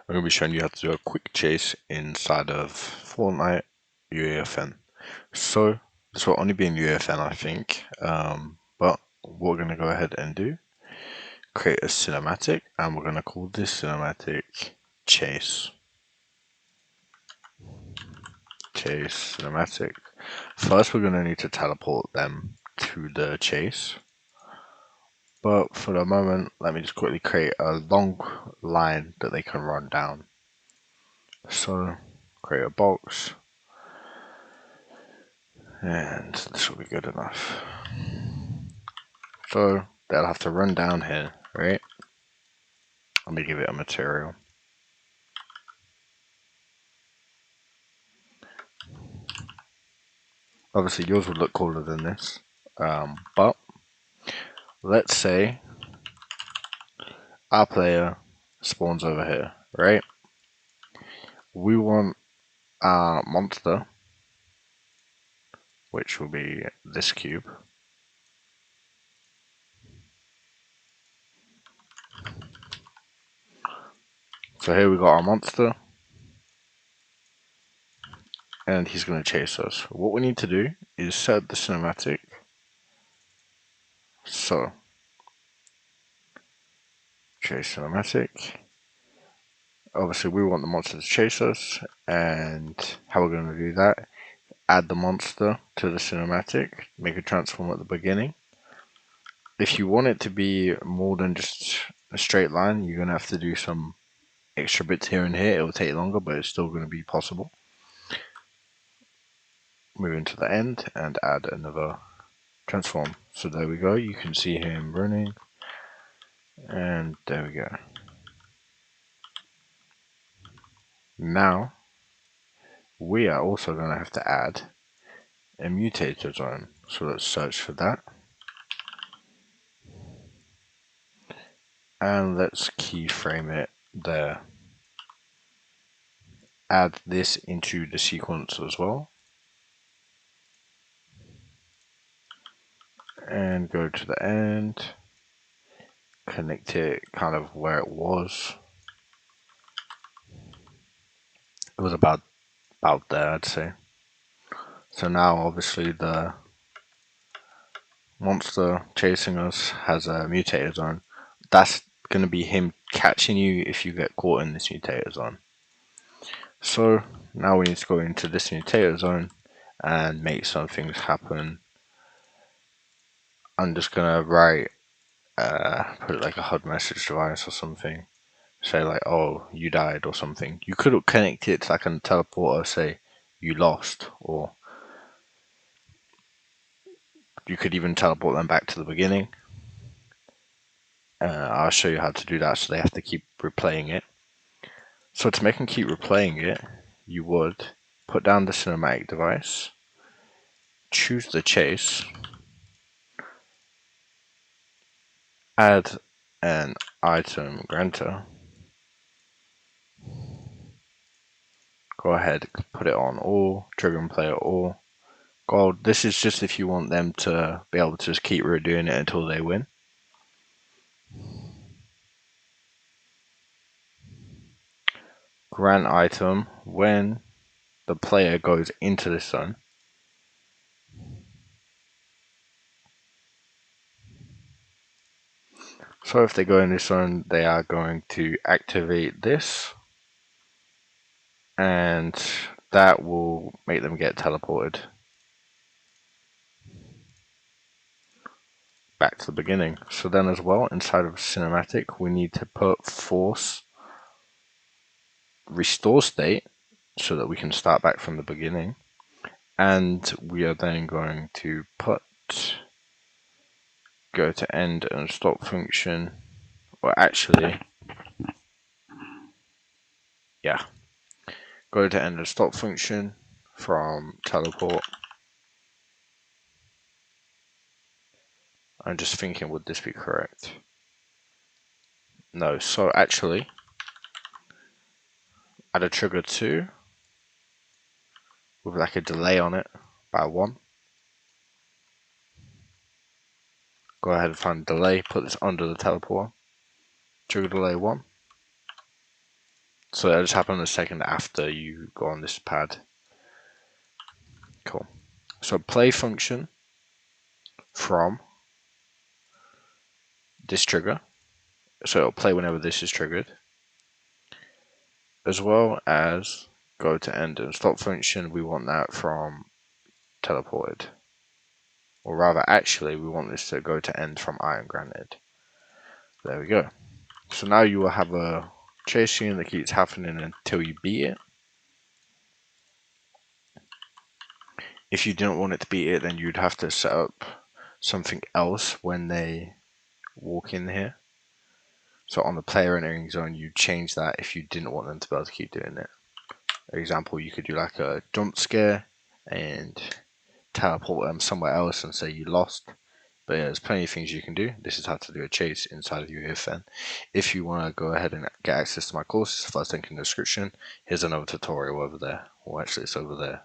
I'm going to be showing you how to do a quick chase inside of Fortnite UEFN. So this will only be in UEFN, I think, but what we're going to go ahead and do, create a cinematic, and we're going to call this cinematic chase. Chase cinematic. First, we're going to need to teleport them to the chase. But for the moment, let me just quickly create a long line that they can run down. So, create a box. And this will be good enough. So they'll have to run down here, right? Let me give it a material. Obviously yours would look cooler than this, but let's say our player spawns over here, right? We want our monster, which will be this cube. So here we got our monster, and he's going to chase us. What we need to do is set the cinematic. So, chase cinematic. Obviously we want the monster to chase us, and how we're going to do that, add the monster to the cinematic, make a transform at the beginning. If you want it to be more than just a straight line, you're going to have to do some extra bits here and here. It will take longer, but it's still going to be possible. Move into the end and add another transform. So there we go, you can see him running, and there we go. Now we are also going to have to add a mutator zone, so let's search for that, and let's keyframe it there. Add this into the sequence as well, and go to the end, connect it kind of where it was. It was about there, I'd say. So now obviously the monster chasing us has a mutator zone. That's going to be him catching you if you get caught in this mutator zone. So now we need to go into this mutator zone and make some things happen. I'm just going to write, put it like a HUD message device or something. Say like, oh, you died or something. You could connect it to like a teleporter, say you lost, or you could even teleport them back to the beginning. I'll show you how to do that, so they have to keep replaying it. So to make them keep replaying it, you would put down the cinematic device, choose the chase, add an item granter, go ahead, put it on all, trigger and player all, gold. This is just if you want them to be able to just keep redoing it until they win. Grant item when the player goes into this zone. So if they go in this zone, they are going to activate this, and that will make them get teleported back to the beginning. So then as well, inside of cinematic, we need to put force restore state so that we can start back from the beginning. And we are then going to put go to end and stop function, or actually, yeah, go to end and stop function from teleport. I'm just thinking, would this be correct? No, so actually, add a trigger 2 with like a delay on it by 1. Go ahead and find delay, put this under the teleporter. Trigger delay 1. So that'll just happen a second after you go on this pad. Cool. So play function from this trigger. So it'll play whenever this is triggered. As well as go to end and stop function, we want that from teleported. Or rather, actually, we want this to go to end from iron granted. There we go. So now you will have a chase scene that keeps happening until you beat it. If you didn't want it to beat it, then you'd have to set up something else when they walk in here. So on the player entering zone, you change that if you didn't want them to be able to keep doing it. For example, you could do like a jump scare and teleport them somewhere else and say you lost. But yeah, there's plenty of things you can do. This is how to do a chase inside of UEFN. If you want to go ahead and get access to my courses, first link in the description. Here's another tutorial over there. Well, actually, it's over there.